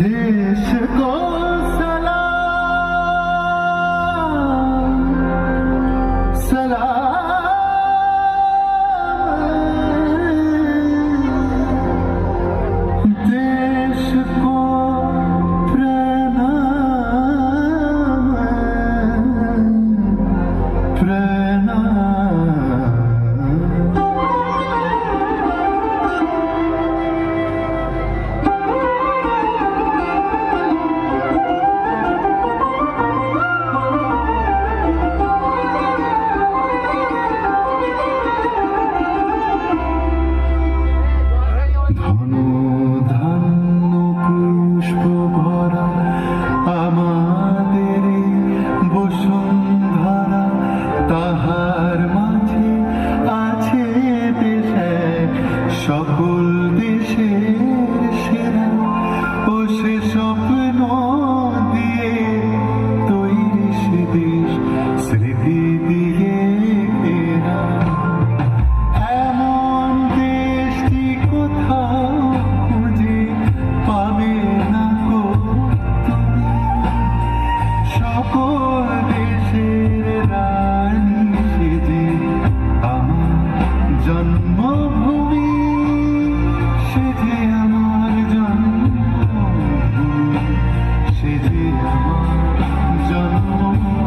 देश को सलाम सलाम, देश को प्रणाम प्रणाम। সকল দেশের সেরা ও সে স্বপ্ন দিয়ে তৈরি সে দেশ স্মৃতি দিয়ে ঘেরা। এমন দেশটি কোথাও খুঁজে পাবে না গো তুমি, সকল দেশের রানী সেজে আমার জন্মভূমি, সেজে আমার জন্মভূমি, সেজে আমার জন্মভূমি।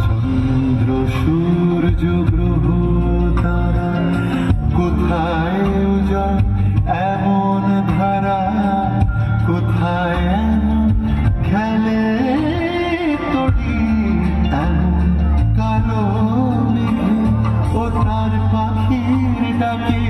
চন্দ্র সূর্য গ্রহ তারা কোথায় উজাড় এমন ধারা, কোথায় এমন খেলে তড়ি, এমন কালো মেঘে ও তার পাখির ডাকে